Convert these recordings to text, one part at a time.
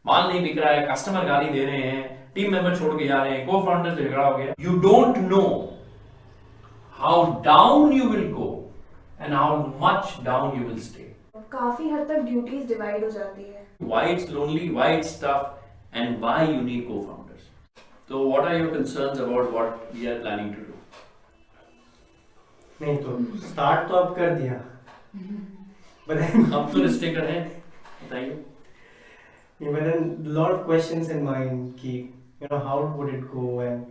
माल नहीं बिक रहा है, कस्टमर गाली दे रहे हैं, टीम मेंबर छोड़ के जा रहे हैं, को फाउंडर से झगड़ा हो गया, you don't know how down you will go and how much down you will stay. काफी हद तक ड्यूटीज डिवाइड हो जाती है. Why it's lonely, why it's tough, and why you need co-founders. So, what are your concerns about what we are planning to do? नहीं तो start तो अब कर दिया, but अब तो रिश्ते कर हैं, बताइए. but then lot of questions in mind कि how would it go and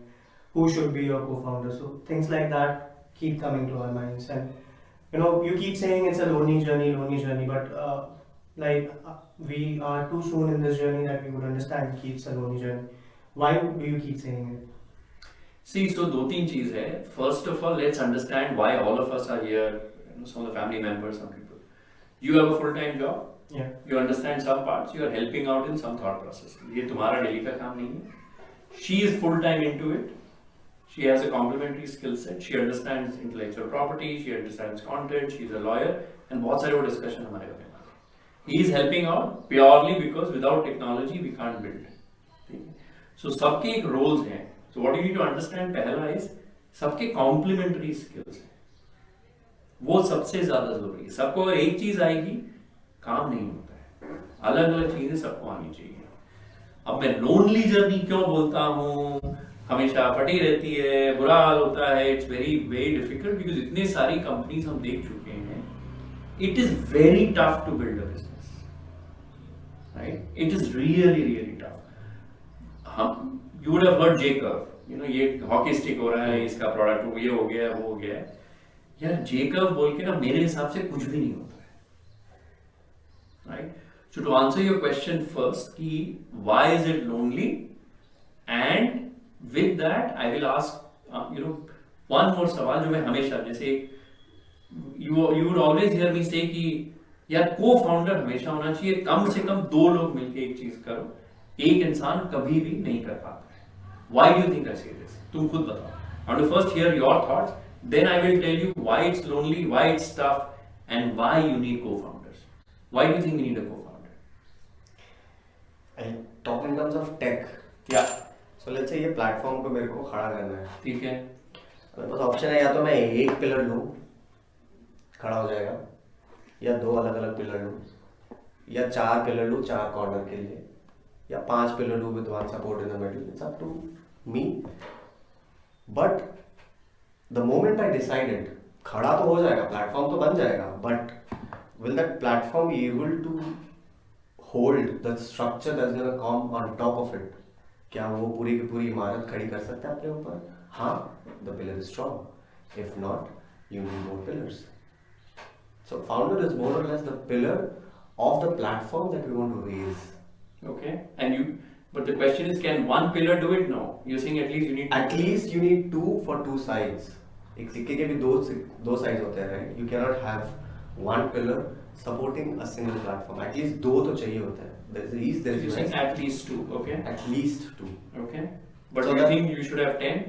who should be your co-founder, so things like that keep coming to our minds. And you keep saying it's a lonely journey, but we are too soon in this journey that we would understand कि it's a lonely journey. Why do you keep saying it? See, so दो तीन चीज है. First of all, let's understand why all of us are here. Some of the family members, some people. You have a full-time job. Yeah. You understand some parts. You are helping out in some thought process. ये तुम्हारा daily का काम नहीं है. She is full-time into it. She has a complementary skill set. She understands intellectual property. She understands content. She is a lawyer. And बहुत सारे वो discussion हमारे होने वाले हैं. He is helping out purely because without technology we can't build. So सबके एक roles हैं. So what you need to understand पहला is सबके complementary skills हैं. वो सबसे ज्यादा जरूरी है. सबको अगर एक चीज आएगी काम नहीं होता है. अलग अलग चीजें सबको आनी चाहिए. अब मैं लोनली जर्नी क्यों बोलता हूँ, हमेशा फटी रहती है, बुरा हाल होता है, it's very very difficult because इतने सारी कंपनीज हम देख चुके हैं. It is very tough to build a business, right? It is really really tough. हम you would have heard Jacob, ये हॉकी स्टिक हो रहा है, इसका प्रोडक्ट ये हो गया वो हो गया. यार जेकब बोल के ना मेरे हिसाब से कुछ भी नहीं होता है, right? So to answer your question first, कि why is it lonely, and with that I will ask one more सवाल जो मैं हमेशा, जैसे you would always hear me say कि यार co-founder हमेशा होना चाहिए, कम से कम दो लोग मिलके एक चीज करो, एक इंसान कभी भी नहीं कर पाता है. Why do you think I say this? तुम खुद बताओ. I want to first hear your thoughts, then I will tell you why it's lonely, why it's tough, and why you need co-founders. Why do you think we need a co-founder? I talk in terms of tech. Yeah. So let's say ये platform को मेरे को खड़ा करना है. ठीक है. मेरे पास ऑप्शन है, या तो मैं एक पिलर लूँ, खड़ा हो जाएगा, या दो अलग अलग पिलर लूँ, या चार पिलर लूँ चार कॉर्नर के लिए, या पांच पिलर लूँ with one support in the middle. It's up to me. But the moment I decided, खड़ा तो हो जाएगा, प्लेटफॉर्म तो बन जाएगा, but will that platform be able to hold the structure that's gonna come on top of it? क्या वो पूरी की पूरी इमारत खड़ी कर सकता है अपने ऊपर? हाँ, the pillar is strong. If not, you need more pillars. So founder is more or less the pillar of the platform that we want to raise. Okay. But the question is, can one pillar do it? No. You're saying at least you need. At least you need two for two sides. एक सिक्के के भी दो sides होते हैं, right? You cannot have one pillar supporting a single platform. At least दो तो चाहिए होते हैं. There is east, there is You're saying west. at least two. Okay. At least two. Okay. But So do you that- think you should have 10?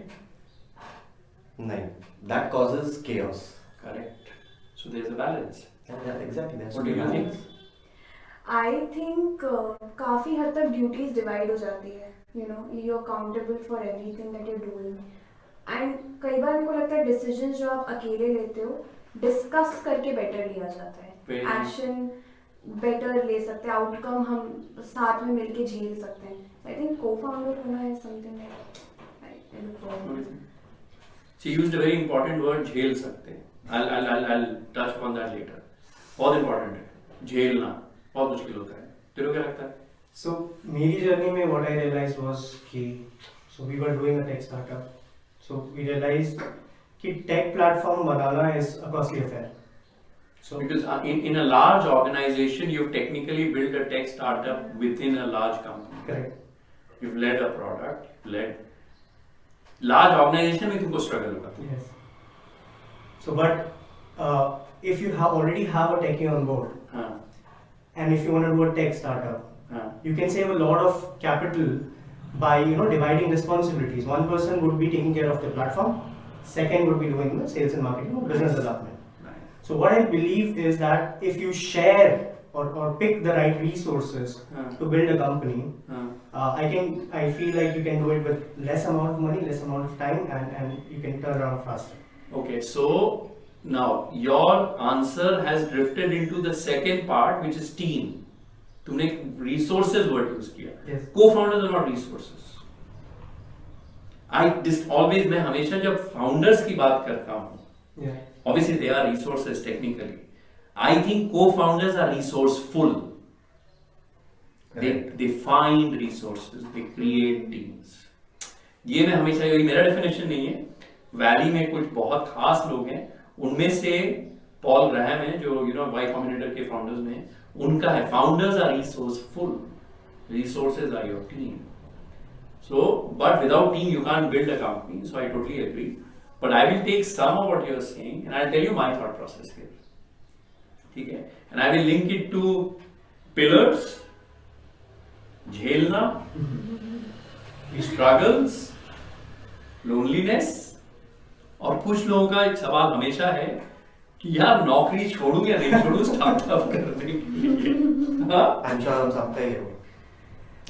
Nine. That causes chaos. Correct. So there's a balance. Yeah, exactly. That's What do you think? I think काफी हद तक duties divide हो जाती है. You accountable for everything that you doing. And कई बार मेरे को लगता है डिसीजन जो आप अकेले लेते हो डिस्कस करके बेटर लिया जाता है. Very एक्शन बेटर ले सकते हैं, आउटकम हम साथ में मिलके झेल सकते हैं. आई थिंक को फाउंडर होना है something She used a very important word, झेल सकते हैं. I'll touch upon that later. बहुत important है. झेलना बहुत मुश्किल होता है. तेरे को क्या लगता है? So मेरी जर्नी में what I realized was कि so we were doing a tech startup. So we realized कि tech platform banana is a costly affair. So Because in a large organization, you've technically built a tech startup within a large company. correct. You've led a product, you've led large organization में तुमको struggle होगा. Yes. So but if you already have a techie on board हाँ, and if you want to do a tech startup, हाँ. you can save a lot of capital by dividing responsibilities. One person would be taking care of the platform, second would be doing the sales and marketing or business development. Right. So what I believe is that if you share or pick the right resources to build a company, I feel like you can do it with less amount of money, less amount of time, and you can turn around faster. Okay, so now your answer has drifted into the second part, which is team. तुमने resources word use किया. Yes. Co-founders are not resources. मैं हमेशा जब founders की बात करता हूँ, Yeah. obviously they are resources technically. I think co-founders are resourceful. They find resources, they create teams. ये मैं हमेशा, ये मेरा डेफिनेशन नहीं है, वैली में कुछ बहुत खास लोग हैं, उनमें से पॉल ग्राहम है जो वाई कॉम्बिनेटर के फाउंडर्स में, उनका है founders are resourceful, resources are your team. So, but without team you can't build a company. So I totally agree. But I will take some of what you are saying and I'll tell you my thought process here. Okay? And I will link it to pillars, झेलना, struggles, loneliness, और कुछ लोगों का एक सवाल हमेशा है कि यार नौकरी छोड़ूं या नहीं छोड़ूं स्टार्टअप करने के लिए. हाँ? I'm sure हम सबका ही हो.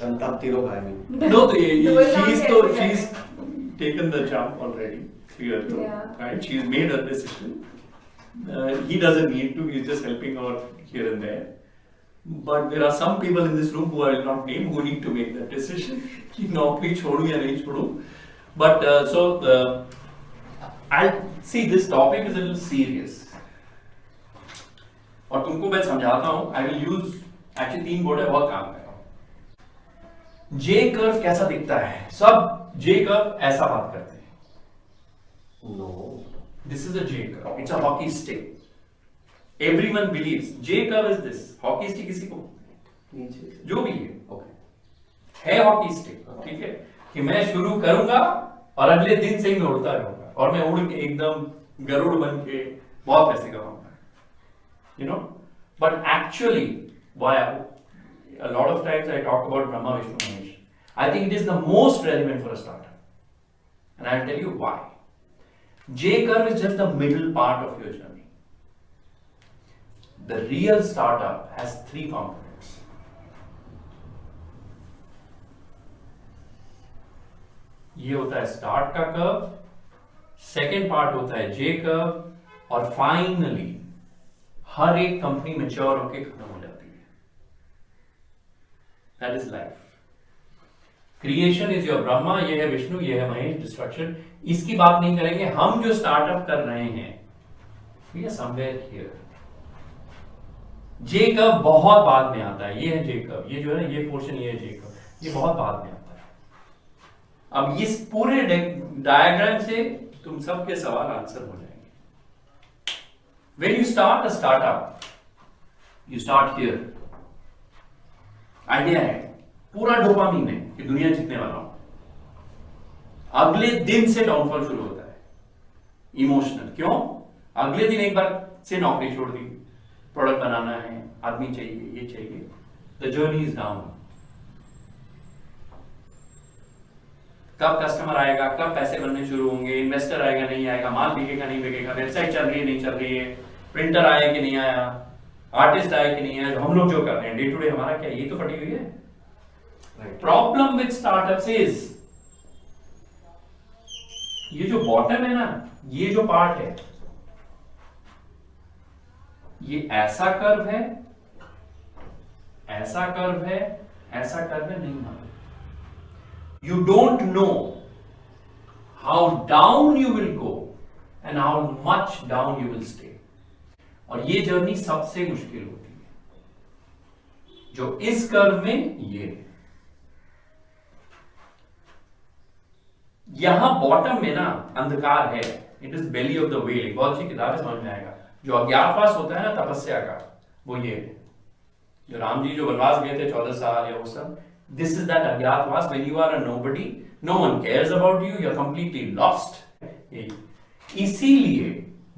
हम तब तीनों भाई नहीं. No, she's taken the jump already. Clear, Yeah. right? She's made her decision. He doesn't need to. He's just helping her here and there. But there are some people in this room who I will not name who need to make that decision. कि नौकरी छोड़ूं या नहीं छोड़ूं. But I see this topic is a little serious. और तुमको मैं समझाता हूँ. I will use actually 3 word है, बहुत काम कर रहा हूँ. J curve कैसा दिखता है? सब J curve ऐसा बात करते हैं. No. This is a J curve. It's a hockey stick. Everyone believes J curve is this. Hockey stick किसी को नीचे. जो भी है Okay. है hockey stick. ठीक है कि मैं शुरू करूंगा और अगले दिन से ही मैं उड़ता रहूंगा और मैं उड़ के एकदम गरुड़ बन के बहुत पैसे कमाऊंगा. But actually, why a lot of times I talk about Brahma, Vishnu, Mahesh. I think it is the most relevant for a startup, and I'll tell you why. J curve is just the middle part of your journey. The real startup has 3 components. ये होता है start का curve, second part होता है J curve, और finally हर एक company mature होके खत्म हो जाती है. That is life. Creation is your Brahma, ये है विष्णु, ये है महेश, डिस्ट्रक्शन इसकी बात नहीं करेंगे. हम जो स्टार्टअप कर रहे हैं we are somewhere here. J curve बहुत बाद में आता है. ये है J कर्व, ये जो है ये पोर्शन, ये है J कर्व, ये बहुत बाद में आता है. अब इस पूरे डायग्राम से तुम सबके सवाल आंसर हो जाएंगे. When you start a startup, you start here. Idea है, पूरा डोपामीन है कि दुनिया जीतने वाला हूं. अगले दिन से डाउनफॉल शुरू होता है, इमोशनल. क्यों? अगले दिन एक बार से नौकरी छोड़ दी, प्रोडक्ट बनाना है, आदमी चाहिए, ये चाहिए, द जर्नी इज डाउन. कब कस्टमर आएगा, कब पैसे बनने शुरू होंगे, इन्वेस्टर आएगा नहीं आएगा, माल बिकेगा नहीं बिकेगा, वेबसाइट चल रही है नहीं चल रही है, प्रिंटर आया कि नहीं आया, आर्टिस्ट आया कि नहीं आया, जो हम लोग जो कर रहे हैं डे टू डे हमारा क्या ये तो फटी हुई है. प्रॉब्लम विद स्टार्टअप्स इज ये जो बॉटम है ना, ये जो पार्ट है, ये ऐसा कर्व है, ऐसा कर्व है, ऐसा कर्व है, नहीं मालूम. You don't know how down you will go and how much down you will stay. और ये जर्नी सबसे मुश्किल होती है जो इस कर्व में ये है. यहां बॉटम में ना अंधकार है. It is belly of the whale. बहुत सी किताबें समझ में आएगा. जो अज्ञातवास होता है ना तपस्या का, वो ये है. जो राम जी जो वनवास गए थे 14 साल या वो सब, this is that agyatwas when you are a nobody, no one cares about you, you are completely lost. इसीलिए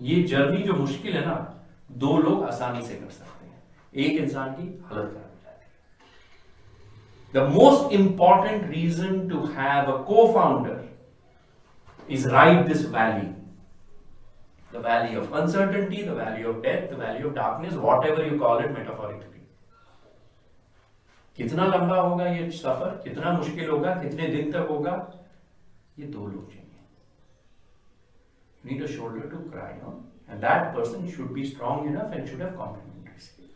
ये जर्नी जो मुश्किल है ना, 2 लोग आसानी से कर सकते हैं, एक इंसान की हालत खराब हो जाती है. The most important reason to have a co-founder is ride this valley. The valley of uncertainty, the valley of death, the valley of darkness, whatever you call it metaphorically. कितना लंबा होगा ये सफर, कितना मुश्किल होगा, कितने दिन तक होगा, ये दो लोग चाहिए. You need a shoulder to cry on, and that person should be strong enough and should have complementary skill.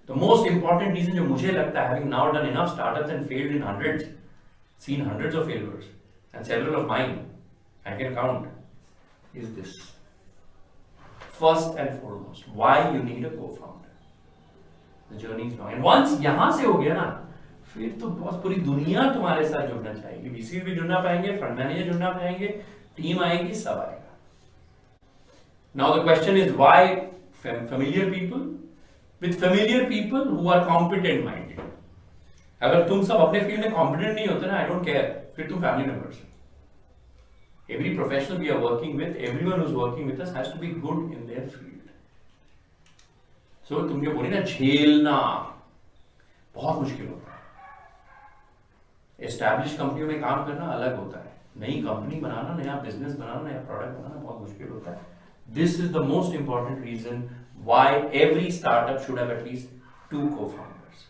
The most important reason जो मुझे लगता है, having now done enough startups and failed in hundreds, seen hundreds of failures, and several of mine, I can count, is this. First and foremost, why you need a co-founder. The journey is long, and once यहाँ से हो गया ना, फिर तो बहुत पूरी दुनिया तुम्हारे साथ जुड़ना चाहिए. VC भी जुड़ना पाएंगे, फंड मैनेजर जुड़ना पाएंगे, टीम आएगी, सब आएगा. Now the question is why familiar people? With familiar people who are competent minded. अगर तुम सब अपने फील्ड में competent नहीं होते ना, I don't care, फिर तुम family members. Every professional we are working with, everyone who's working with us has to be good in their field. So तुम जो बोली ना झेलना बहुत मुश्किल होता है. Established कंपनियों में काम करना अलग होता है. नई कंपनी बनाना, नया बिजनेस बनाना, नया प्रोडक्ट बनाना बहुत मुश्किल होता है. This is the most important reason why every startup should have at least 2 co-founders.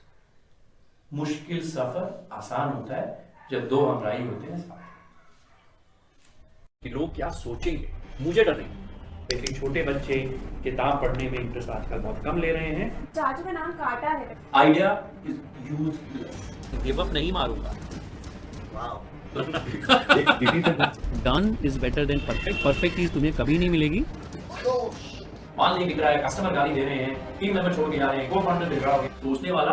मुश्किल सफर आसान होता है जब दो हमराही होते हैं साथ. कि लोग क्या सोचेंगे, मुझे डर नहीं. लेकिन छोटे बच्चे किताब पढ़ने में इंटरेस्ट आजकल बहुत कम ले रहे हैं. चाचू का नाम काटा है. Idea is useless. Give up नहीं मारूंगा. Done is better than perfect. Perfect चीज तुम्हें कभी नहीं मिलेगी. मान नहीं बिक रहा है, कस्टमर गाली दे रहे हैं, टीम मेंबर छोड़ के जा रहे हैं, को फाउंडर बिगड़ा हो गया. सोचने वाला